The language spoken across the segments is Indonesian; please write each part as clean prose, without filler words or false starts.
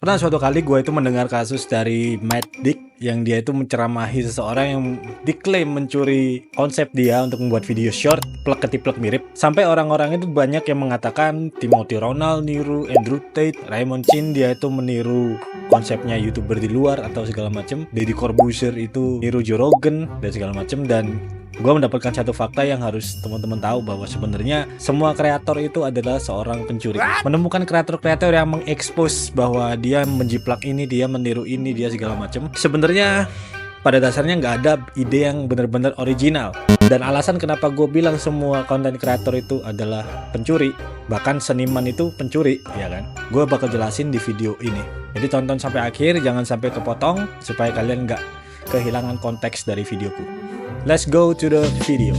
Pernah suatu kali gue itu mendengar kasus dari Matt Dick yang dia itu menceramahi seseorang yang diklaim mencuri konsep dia untuk membuat video short plek-ketiplek mirip. Sampai orang-orang itu banyak yang mengatakan Timothy Ronald niru Andrew Tate, Raymond Chin dia itu meniru konsepnya YouTuber di luar atau segala macam. Deddy Corbuzier itu niru Joe Rogan dan segala macam. Dan gue mendapatkan satu fakta yang harus teman-teman tahu, bahwa sebenarnya semua kreator itu adalah seorang pencuri. Menemukan kreator-kreator yang mengekspos bahwa dia menjiplak ini, dia meniru ini, dia segala macam. Sebenarnya pada dasarnya nggak ada ide yang benar-benar original. Dan alasan kenapa gue bilang semua konten kreator itu adalah pencuri, bahkan seniman itu pencuri, ya kan? Gue bakal jelasin di video ini. Jadi tonton sampai akhir, jangan sampai kepotong supaya kalian nggak kehilangan konteks dari videoku. Let's go to the video.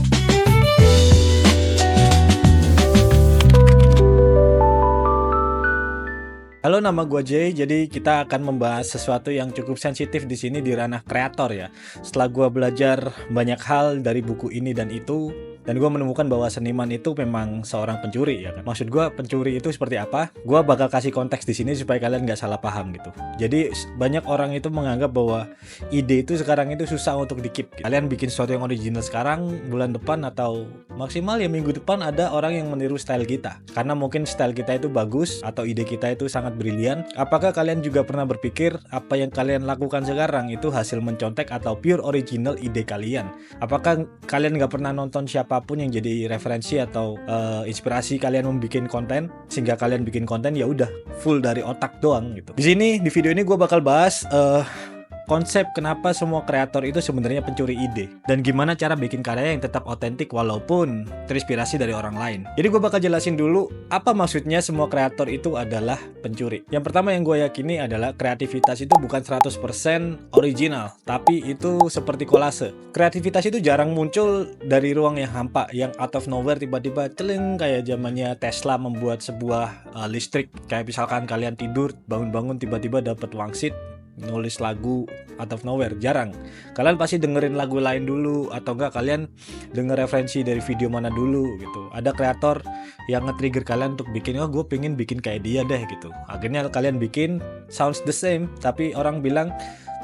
Halo, nama gue Jay. Jadi kita akan membahas sesuatu yang cukup sensitif di sini di ranah kreator ya. Setelah gue belajar banyak hal dari buku ini dan itu, dan gue menemukan bahwa seniman itu memang seorang pencuri ya kan. Maksud gue pencuri itu seperti apa? Gue bakal kasih konteks di sini supaya kalian nggak salah paham gitu. Jadi banyak orang itu menganggap bahwa ide itu sekarang itu susah untuk di-keep. Kalian bikin sesuatu yang original sekarang, bulan depan atau maksimal ya minggu depan ada orang yang meniru style kita. Karena mungkin style kita itu bagus atau ide kita itu sangat brilian. Apakah kalian juga pernah berpikir apa yang kalian lakukan sekarang itu hasil mencontek atau pure original ide kalian? Apakah kalian nggak pernah nonton siapapun yang jadi referensi atau inspirasi kalian membuat konten, sehingga kalian bikin konten ya udah full dari otak doang gitu. Di sini di video ini gue bakal bahas konsep kenapa semua kreator itu sebenarnya pencuri ide, dan gimana cara bikin karya yang tetap otentik walaupun terinspirasi dari orang lain. Jadi gue bakal jelasin dulu apa maksudnya semua kreator itu adalah pencuri. Yang pertama yang gue yakini adalah kreativitas itu bukan 100% original, tapi itu seperti kolase. Kreativitas itu jarang muncul dari ruang yang hampa, yang out of nowhere tiba-tiba celeng kayak zamannya Tesla membuat sebuah listrik. Kayak misalkan kalian tidur, bangun-bangun tiba-tiba dapat wangsit nulis lagu out of nowhere, jarang. Kalian pasti dengerin lagu lain dulu, atau enggak kalian denger referensi dari video mana dulu gitu. Ada kreator yang nge-trigger kalian untuk bikin, oh gue pengen bikin kayak dia deh gitu. Akhirnya kalian bikin sounds the same, tapi orang bilang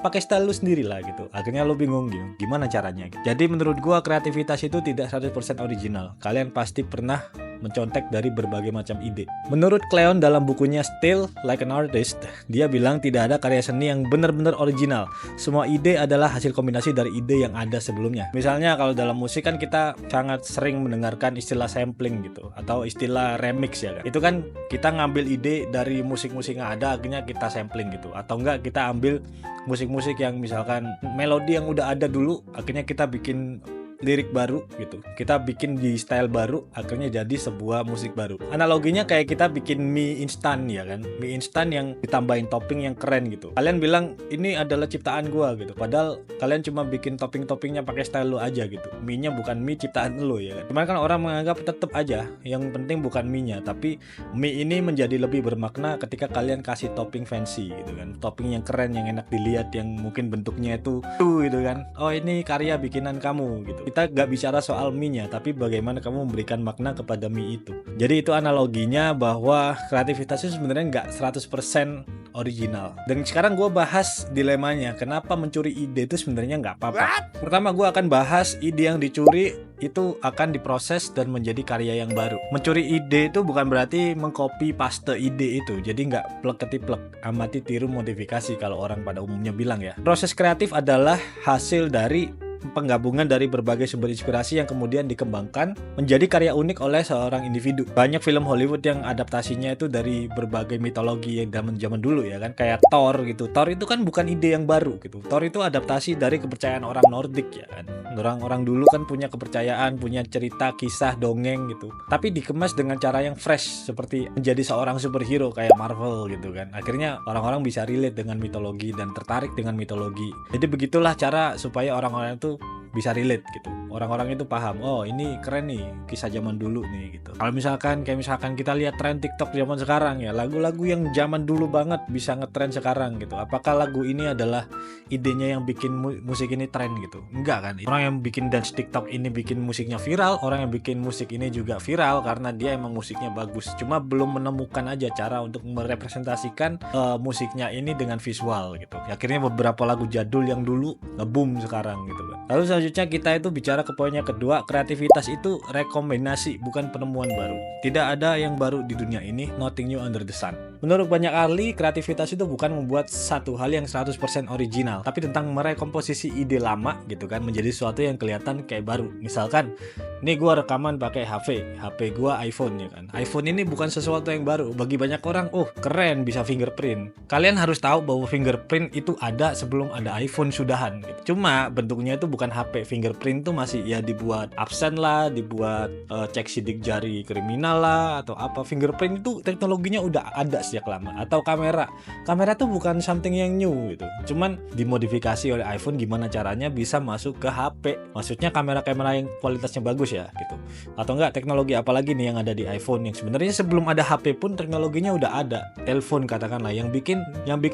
pakai style lu sendiri lah gitu. Akhirnya lu bingung gitu, gimana caranya gitu. Jadi menurut gua kreativitas itu tidak 100% original. Kalian pasti pernah mencontek dari berbagai macam ide. Menurut Cleon dalam bukunya Still Like an Artist, dia bilang tidak ada karya seni yang benar-benar original. Semua ide adalah hasil kombinasi dari ide yang ada sebelumnya. Misalnya kalau dalam musik kan kita sangat sering mendengarkan istilah sampling gitu, atau istilah remix ya kan. Itu kan kita ngambil ide dari musik-musik yang ada, akhirnya kita sampling gitu. Atau enggak kita ambil musik-musik yang misalkan melodi yang udah ada dulu, akhirnya kita bikin lirik baru gitu, kita bikin di style baru, akhirnya jadi sebuah musik baru. Analoginya kayak kita bikin mie instan ya kan, mie instan yang ditambahin topping yang keren gitu. Kalian bilang ini adalah ciptaan gua gitu, padahal kalian cuma bikin topping-toppingnya pakai style lu aja gitu. Mie-nya bukan mie ciptaan lu ya kan. Cuman kan orang menganggap tetap aja yang penting bukan mie-nya, tapi mie ini menjadi lebih bermakna ketika kalian kasih topping fancy gitu kan, topping yang keren, yang enak dilihat, yang mungkin bentuknya itu gitu kan. Oh ini karya bikinan kamu gitu. Kita gak bicara soal mie-nya, tapi bagaimana kamu memberikan makna kepada mie itu. Jadi itu analoginya bahwa kreativitas itu sebenarnya gak 100% original. Dan sekarang gue bahas dilemanya, kenapa mencuri ide itu sebenarnya gak apa-apa. Pertama gue akan bahas ide yang dicuri itu akan diproses dan menjadi karya yang baru. Mencuri ide itu bukan berarti mengcopy paste ide itu. Jadi nggak plek-ketiplek, amati tiru modifikasi kalau orang pada umumnya bilang ya. Proses kreatif adalah hasil dari penggabungan dari berbagai sumber inspirasi yang kemudian dikembangkan menjadi karya unik oleh seorang individu. Banyak film Hollywood yang adaptasinya itu dari berbagai mitologi yang zaman dulu ya kan, kayak Thor gitu. Thor itu kan bukan ide yang baru gitu. Thor itu adaptasi dari kepercayaan orang Nordik ya kan. Orang-orang dulu kan punya kepercayaan, punya cerita, kisah, dongeng gitu, tapi dikemas dengan cara yang fresh, seperti menjadi seorang superhero kayak Marvel gitu kan. Akhirnya orang-orang bisa relate dengan mitologi dan tertarik dengan mitologi. Jadi begitulah cara supaya orang-orang itu bisa relate gitu. Orang-orang itu paham, oh ini keren nih, kisah zaman dulu nih gitu. Kalau misalkan kita lihat tren TikTok zaman sekarang ya, lagu-lagu yang zaman dulu banget bisa ngetren sekarang gitu. Apakah lagu ini adalah idenya yang bikin musik ini tren gitu? Enggak kan? Orang yang bikin dance TikTok ini bikin musiknya viral, orang yang bikin musik ini juga viral karena dia emang musiknya bagus. Cuma belum menemukan aja cara untuk merepresentasikan musiknya ini dengan visual gitu. Akhirnya beberapa lagu jadul yang dulu nge-boom sekarang gitu kan. Lalu selanjutnya kita itu bicara ke poinnya kedua, kreativitas itu rekombinasi bukan penemuan baru. Tidak ada yang baru di dunia ini, nothing new under the sun. Menurut banyak ahli, kreativitas itu bukan membuat satu hal yang 100% original, tapi tentang merekomposisi ide lama gitu kan menjadi sesuatu yang kelihatan kayak baru. Misalkan, nih gua rekaman pakai HP gua iPhone ya kan. iPhone ini bukan sesuatu yang baru. Bagi banyak orang, oh keren bisa fingerprint. Kalian harus tahu bahwa fingerprint itu ada sebelum ada iPhone sudahan gitu. Cuma bentuknya itu bukan HP. Fingerprint tuh masih ya dibuat absen lah, dibuat cek sidik jari kriminal lah atau apa. Fingerprint itu teknologinya udah ada sejak lama. Atau kamera tuh bukan something yang new gitu, cuman dimodifikasi oleh iPhone gimana caranya bisa masuk ke HP. Maksudnya kamera-kamera yang kualitasnya bagus ya gitu. Atau enggak teknologi apalagi nih yang ada di iPhone yang sebenarnya sebelum ada HP pun teknologinya udah ada. Telepon katakanlah, yang bikin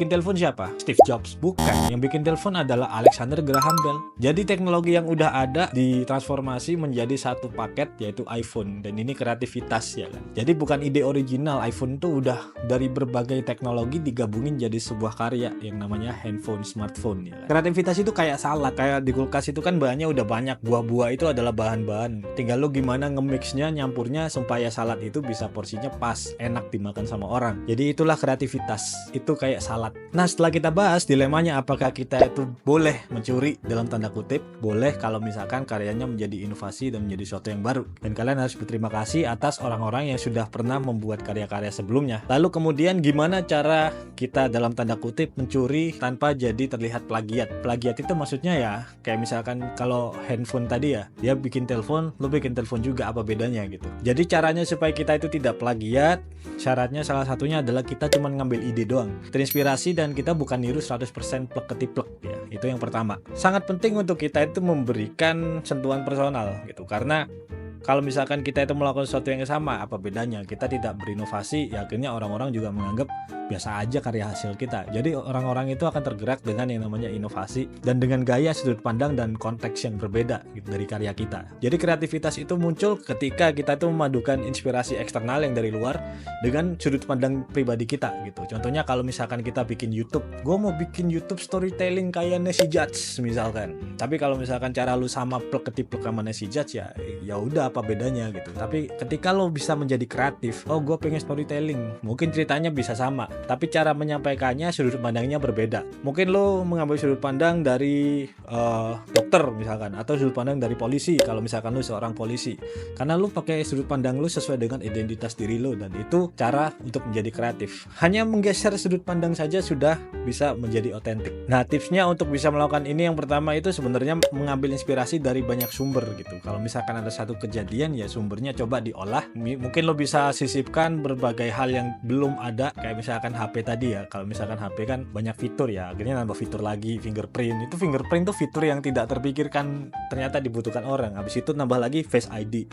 telepon siapa? Steve Jobs? Bukan. Yang bikin telepon adalah Alexander Graham Bell. Jadi teknologi yang udah ada ditransformasi menjadi satu paket yaitu iPhone, dan ini kreativitas ya kan. Jadi bukan ide original, iPhone tuh udah dari berbagai teknologi digabungin jadi sebuah karya yang namanya handphone, smartphone ya kan? Kreativitas itu kayak salad, kayak di kulkas itu kan bahannya udah banyak, buah-buah itu adalah bahan-bahan, tinggal lo gimana nge-mixnya, nyampurnya supaya salad itu bisa porsinya pas, enak dimakan sama orang. Jadi itulah kreativitas, itu kayak salad. Nah setelah kita bahas dilemanya apakah kita itu boleh mencuri dalam tanda kutip, boleh kalau misalkan karyanya menjadi inovasi dan menjadi sesuatu yang baru, dan kalian harus berterima kasih atas orang-orang yang sudah pernah membuat karya-karya sebelumnya. Lalu kemudian gimana cara kita dalam tanda kutip mencuri tanpa jadi terlihat plagiat. Plagiat itu maksudnya ya kayak misalkan kalau handphone tadi ya, dia bikin telepon, lu bikin telepon juga, apa bedanya gitu. Jadi caranya supaya kita itu tidak plagiat, syaratnya salah satunya adalah kita cuma ngambil ide doang, terinspirasi, dan kita bukan niru 100% plek ketiplek ya. Itu yang pertama. Sangat penting untuk kita itu memberikan sentuhan personal gitu, karena kalau misalkan kita itu melakukan sesuatu yang sama, apa bedanya? Kita tidak berinovasi, ya akhirnya orang-orang juga menganggap biasa aja karya hasil kita. Jadi orang-orang itu akan tergerak dengan yang namanya inovasi dan dengan gaya, sudut pandang, dan konteks yang berbeda gitu, dari karya kita. Jadi kreativitas itu muncul ketika kita itu memadukan inspirasi eksternal yang dari luar dengan sudut pandang pribadi kita gitu. Contohnya kalau misalkan kita bikin YouTube, gue mau bikin YouTube storytelling kayak Nancy Judge misalkan. Tapi kalau misalkan cara lu sama plek ketiplek sama Nancy Judge ya udah, apa bedanya gitu. Tapi ketika lo bisa menjadi kreatif, oh gue pengen storytelling, mungkin ceritanya bisa sama, tapi cara menyampaikannya, sudut pandangnya berbeda. Mungkin lo mengambil sudut pandang dari dokter misalkan, atau sudut pandang dari polisi kalau misalkan lo seorang polisi, karena lo pakai sudut pandang lo sesuai dengan identitas diri lo, dan itu cara untuk menjadi kreatif. Hanya menggeser sudut pandang saja sudah bisa menjadi otentik. Nah tipsnya untuk bisa melakukan ini, yang pertama itu sebenarnya mengambil inspirasi dari banyak sumber gitu. Kalau misalkan ada satu kejadian, ya sumbernya coba diolah. Mungkin lo bisa sisipkan berbagai hal yang belum ada, kayak misalkan HP tadi ya. Kalau misalkan HP kan banyak fitur ya, akhirnya nambah fitur lagi. Fingerprint tuh fitur yang tidak terpikirkan ternyata dibutuhkan orang. Habis itu nambah lagi Face ID.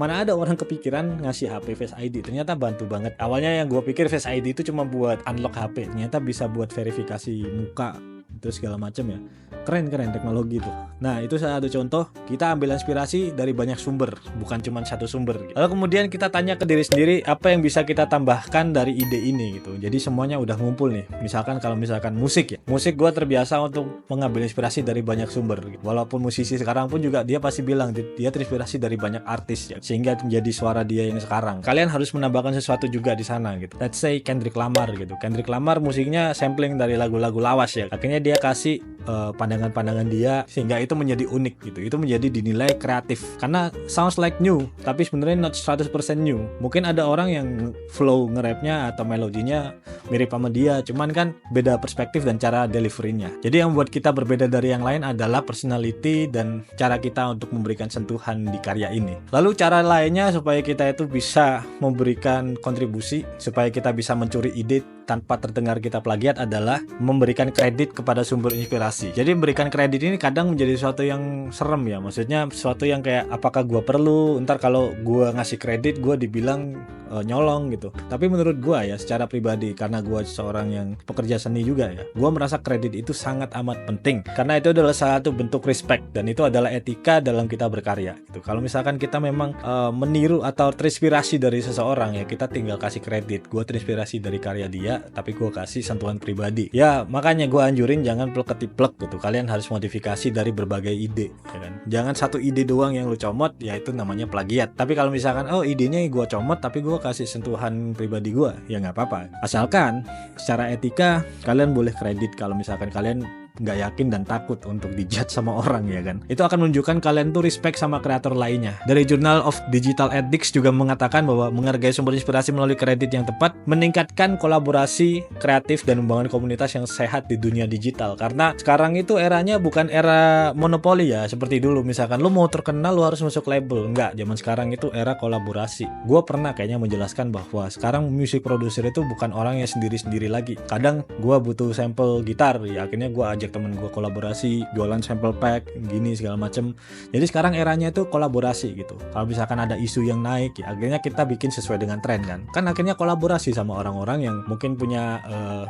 Mana ada orang kepikiran ngasih HP Face ID, ternyata bantu banget. Awalnya yang gue pikir Face ID itu cuma buat unlock HP, ternyata bisa buat verifikasi muka itu segala macam ya. Keren teknologi itu. Nah itu salah satu contoh, kita ambil inspirasi dari banyak sumber, bukan cuma satu sumber gitu. Lalu kemudian kita tanya ke diri sendiri, apa yang bisa kita tambahkan dari ide ini gitu. Jadi semuanya udah ngumpul nih. Misalkan kalau misalkan musik ya, musik gue terbiasa untuk mengambil inspirasi dari banyak sumber gitu. Walaupun musisi sekarang pun juga dia pasti bilang dia terinspirasi dari banyak artis ya, sehingga menjadi suara dia yang sekarang. Kalian harus menambahkan sesuatu juga di sana gitu. Let's say Kendrick Lamar gitu. Kendrick Lamar musiknya sampling dari lagu-lagu lawas ya. Akhirnya dia kasih pandangan-pandangan dia, sehingga itu menjadi unik gitu. Itu menjadi dinilai kreatif karena sounds like new, tapi sebenarnya not 100% new. Mungkin ada orang yang flow nge-rapnya atau melodinya mirip sama dia, cuman kan beda perspektif dan cara deliverynya. Jadi yang membuat kita berbeda dari yang lain adalah personality dan cara kita untuk memberikan sentuhan di karya ini. Lalu cara lainnya supaya kita itu bisa memberikan kontribusi, supaya kita bisa mencuri ide tanpa terdengar kita plagiat, adalah memberikan kredit kepada sumber inspirasi inspirasi. Jadi memberikan kredit ini kadang menjadi sesuatu yang serem ya, maksudnya sesuatu yang kayak apakah gue perlu ntar kalau gue ngasih kredit gue dibilang nyolong gitu. Tapi menurut gue ya secara pribadi, karena gue seorang yang pekerja seni juga ya, gue merasa kredit itu sangat amat penting karena itu adalah salah satu bentuk respect dan itu adalah etika dalam kita berkarya gitu. Kalau misalkan kita memang meniru atau terinspirasi dari seseorang ya, kita tinggal kasih kredit. Gue terinspirasi dari karya dia tapi gue kasih sentuhan pribadi ya. Makanya gue anjurin jangan plek-ketiplek gitu. Kalian harus modifikasi dari berbagai ide ya kan. Jangan satu ide doang yang lu comot, ya itu namanya plagiat. Tapi kalau misalkan idenya gue comot tapi gue kasih sentuhan pribadi gue, ya nggak apa-apa. Asalkan secara etika kalian boleh kredit kalau misalkan kalian nggak yakin dan takut untuk dijudge sama orang ya kan. Itu akan menunjukkan kalian tuh respect sama kreator lainnya. Dari Journal of Digital Ethics juga mengatakan bahwa menghargai sumber inspirasi melalui kredit yang tepat meningkatkan kolaborasi kreatif dan membangun komunitas yang sehat di dunia digital. Karena sekarang itu eranya bukan era monopoli ya seperti dulu. Misalkan lu mau terkenal lu harus masuk label. Enggak, zaman sekarang itu era kolaborasi. Gue pernah kayaknya menjelaskan bahwa sekarang music producer itu bukan orang yang sendiri-sendiri lagi. Kadang gue butuh sampel gitar ya, akhirnya gue ajak temen gue kolaborasi, jualan sample pack gini segala macem. Jadi sekarang eranya itu kolaborasi gitu. Kalau misalkan ada isu yang naik ya akhirnya kita bikin sesuai dengan tren kan akhirnya kolaborasi sama orang-orang yang mungkin punya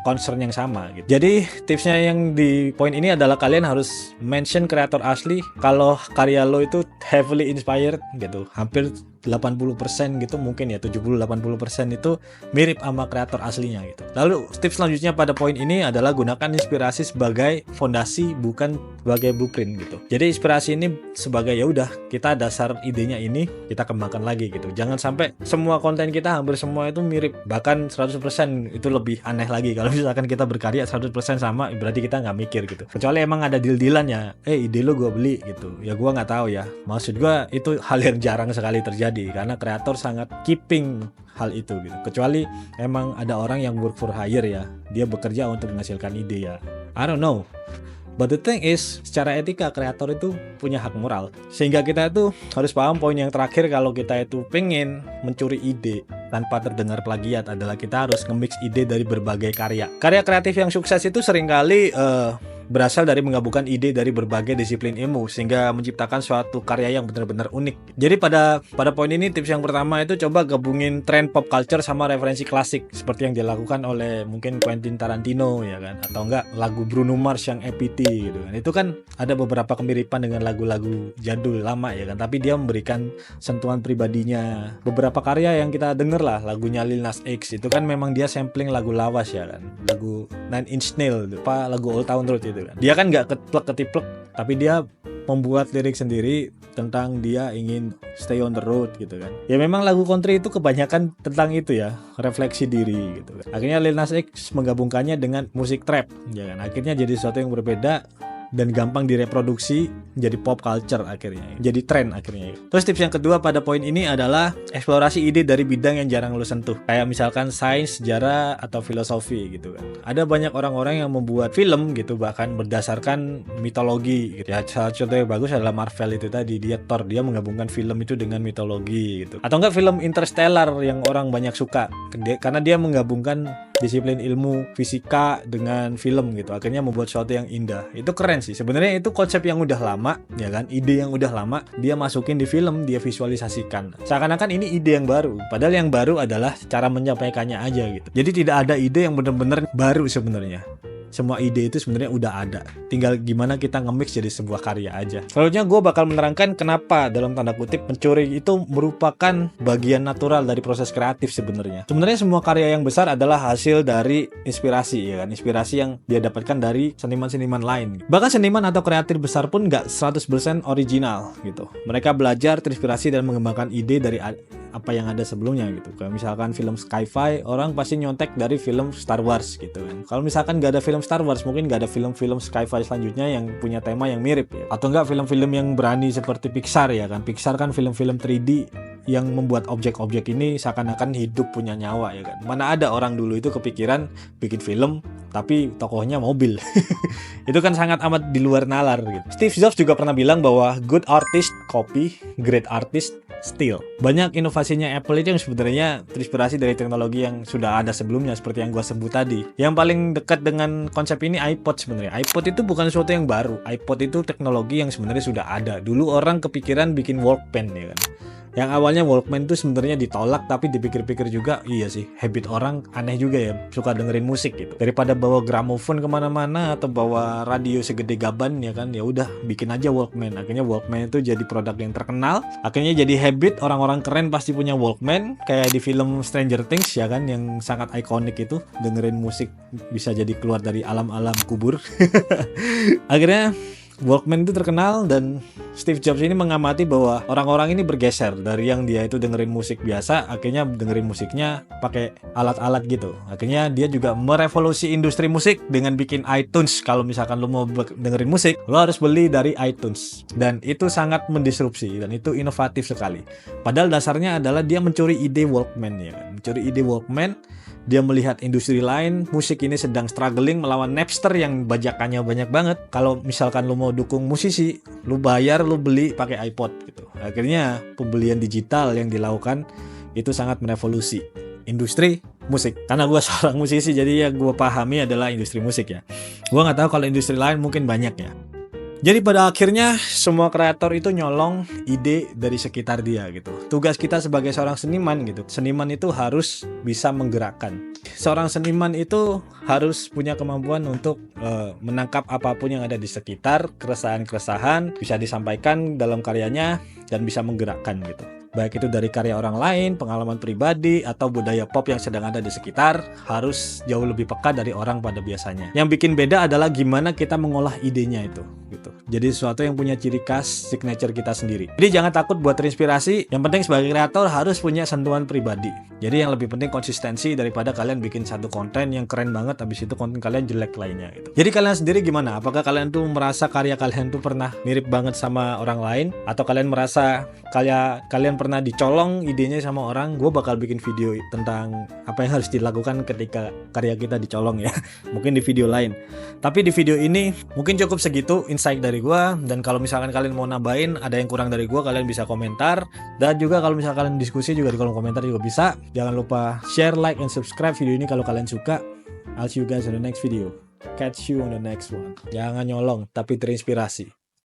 concern yang sama gitu. Jadi tipsnya yang di poin ini adalah kalian harus mention kreator asli kalau karya lo itu heavily inspired gitu, hampir 80% gitu mungkin ya, 70-80% itu mirip sama kreator aslinya gitu. Lalu tips selanjutnya pada poin ini adalah gunakan inspirasi sebagai fondasi bukan sebagai blueprint gitu. Jadi inspirasi ini sebagai ya udah kita dasar idenya ini kita kembangkan lagi gitu. Jangan sampai semua konten kita hampir semua itu mirip, bahkan 100% itu lebih aneh lagi. Kalau misalkan kita berkarya 100% sama berarti kita nggak mikir gitu. Kecuali emang ada deal-dealan ya, ide lo gue beli gitu. Ya gue nggak tahu ya. Maksud gue itu hal yang jarang sekali terjadi karena kreator sangat keeping hal itu gitu. Kecuali emang ada orang yang work for hire ya, dia bekerja untuk menghasilkan ide ya. I don't know. But the thing is, secara etika kreator itu punya hak moral. Sehingga kita itu harus paham poin yang terakhir kalau kita itu pengen mencuri ide tanpa terdengar plagiat adalah kita harus nge-mix ide dari berbagai karya. Karya kreatif yang sukses itu seringkali berasal dari menggabungkan ide dari berbagai disiplin ilmu sehingga menciptakan suatu karya yang benar-benar unik. Jadi pada poin ini tips yang pertama itu coba gabungin tren pop culture sama referensi klasik seperti yang dilakukan oleh mungkin Quentin Tarantino ya kan, atau enggak lagu Bruno Mars yang EPT gitu kan. Itu kan ada beberapa kemiripan dengan lagu-lagu jadul lama ya kan, tapi dia memberikan sentuhan pribadinya. Beberapa karya yang kita denger lah, lagunya Lil Nas X itu kan memang dia sampling lagu lawas ya kan, lagu Nine Inch Nails, lagu Old Town Road itu kan. Dia kan nggak ketiplek tapi dia membuat lirik sendiri tentang dia ingin stay on the road gitu kan. Ya memang lagu country itu kebanyakan tentang itu ya, refleksi diri gitu kan. Akhirnya Lil Nas X menggabungkannya dengan musik trap ya kan. Akhirnya jadi sesuatu yang berbeda dan gampang direproduksi jadi pop culture akhirnya, jadi tren akhirnya. Terus tips yang kedua pada poin ini adalah eksplorasi ide dari bidang yang jarang lo sentuh, kayak misalkan sains, sejarah, atau filosofi gitu kan. Ada banyak orang-orang yang membuat film gitu bahkan berdasarkan mitologi gitu ya. Salah contoh yang bagus adalah Marvel itu tadi, dia Thor, dia menggabungkan film itu dengan mitologi gitu. Atau enggak film Interstellar yang orang banyak suka karena dia menggabungkan disiplin ilmu fisika dengan film gitu, akhirnya membuat sesuatu yang indah. Itu keren sih sebenarnya. Itu konsep yang udah lama ya kan, ide yang udah lama dia masukin di film, dia visualisasikan seakan-akan ini ide yang baru, padahal yang baru adalah cara menyampaikannya aja gitu. Jadi tidak ada ide yang benar-benar baru sebenarnya. Semua ide itu sebenarnya udah ada, tinggal gimana kita nge-mix jadi sebuah karya aja. Selanjutnya gue bakal menerangkan kenapa dalam tanda kutip mencuri itu merupakan bagian natural dari proses kreatif sebenarnya. Sebenarnya semua karya yang besar adalah hasil dari inspirasi ya kan, inspirasi yang dia dapatkan dari seniman-seniman lain. Bahkan seniman atau kreatif besar pun nggak 100% original gitu. Mereka belajar, terinspirasi dan mengembangkan ide dari apa yang ada sebelumnya gitu. Kayak misalkan film sci-fi, orang pasti nyontek dari film Star Wars gitu kan. Kalau misalkan nggak ada film Star Wars, mungkin nggak ada film-film sci-fi selanjutnya yang punya tema yang mirip ya. Atau nggak film-film yang berani seperti Pixar ya kan. Pixar kan film-film 3D yang membuat objek-objek ini seakan-akan hidup punya nyawa ya kan. Mana ada orang dulu itu kepikiran bikin film tapi tokohnya mobil. Itu kan sangat amat di luar nalar gitu. Steve Jobs juga pernah bilang bahwa good artist copy, great artist still. Banyak inovasinya Apple itu yang sebenarnya terinspirasi dari teknologi yang sudah ada sebelumnya seperti yang gua sebut tadi. Yang paling dekat dengan konsep ini iPod sebenarnya. iPod itu bukan sesuatu yang baru. iPod itu teknologi yang sebenarnya sudah ada. Dulu orang kepikiran bikin Walkman ya kan. Yang awalnya Walkman itu sebenarnya ditolak, tapi dipikir-pikir juga iya sih, habit orang aneh juga ya, suka dengerin musik gitu. Daripada bawa gramofon kemana-mana atau bawa radio segede gaban ya kan, ya udah bikin aja Walkman. Akhirnya Walkman itu jadi produk yang terkenal. Akhirnya jadi habit, orang-orang keren pasti punya Walkman, kayak di film Stranger Things ya kan, yang sangat ikonik itu, dengerin musik bisa jadi keluar dari alam-alam kubur. Akhirnya Walkman itu terkenal dan Steve Jobs ini mengamati bahwa orang-orang ini bergeser dari yang dia itu dengerin musik biasa, akhirnya dengerin musiknya pakai alat-alat gitu. Akhirnya dia juga merevolusi industri musik dengan bikin iTunes. Kalau misalkan lo mau dengerin musik, lo harus beli dari iTunes. Dan itu sangat mendisrupsi dan itu inovatif sekali. Padahal dasarnya adalah dia mencuri ide Walkman ya kan. Mencuri ide Walkman. Dia melihat industri lain, musik ini sedang struggling melawan Napster yang bajakannya banyak banget. Kalau misalkan lu mau dukung musisi, lu bayar, lu beli pakai iPod gitu. Akhirnya pembelian digital yang dilakukan itu sangat merevolusi industri musik. Karena gue seorang musisi, jadi ya gue pahami adalah industri musik ya. Gue nggak tahu kalau industri lain mungkin banyak ya. Jadi pada akhirnya semua kreator itu nyolong ide dari sekitar dia gitu. Tugas kita sebagai seorang seniman gitu. Seniman itu harus bisa menggerakkan. Seorang seniman itu harus punya kemampuan untuk menangkap apapun yang ada di sekitar, keresahan-keresahan bisa disampaikan dalam karyanya dan bisa menggerakkan gitu. Baik itu dari karya orang lain, pengalaman pribadi, atau budaya pop yang sedang ada di sekitar, harus jauh lebih peka dari orang pada biasanya. Yang bikin beda adalah gimana kita mengolah idenya itu gitu. Jadi sesuatu yang punya ciri khas, signature kita sendiri. Jadi jangan takut buat terinspirasi. Yang penting sebagai kreator harus punya sentuhan pribadi. Jadi yang lebih penting konsistensi daripada kalian bikin satu konten yang keren banget, habis itu konten kalian jelek lainnya gitu. Jadi kalian sendiri gimana? Apakah kalian tuh merasa karya kalian tuh pernah mirip banget sama orang lain? Atau kalian merasa kalian pernah dicolong idenya sama orang? Gue bakal bikin video tentang apa yang harus dilakukan ketika karya kita dicolong ya. Mungkin di video lain. Tapi di video ini mungkin cukup segitu insight dari gue. Dan kalau misalkan kalian mau nambahin, ada yang kurang dari gue, kalian bisa komentar. Dan juga kalau misalkan kalian diskusi juga di kolom komentar juga bisa. Jangan lupa share, like, and subscribe video ini kalau kalian suka. I'll see you guys in the next video. Catch you on the next one. Jangan nyolong, tapi terinspirasi.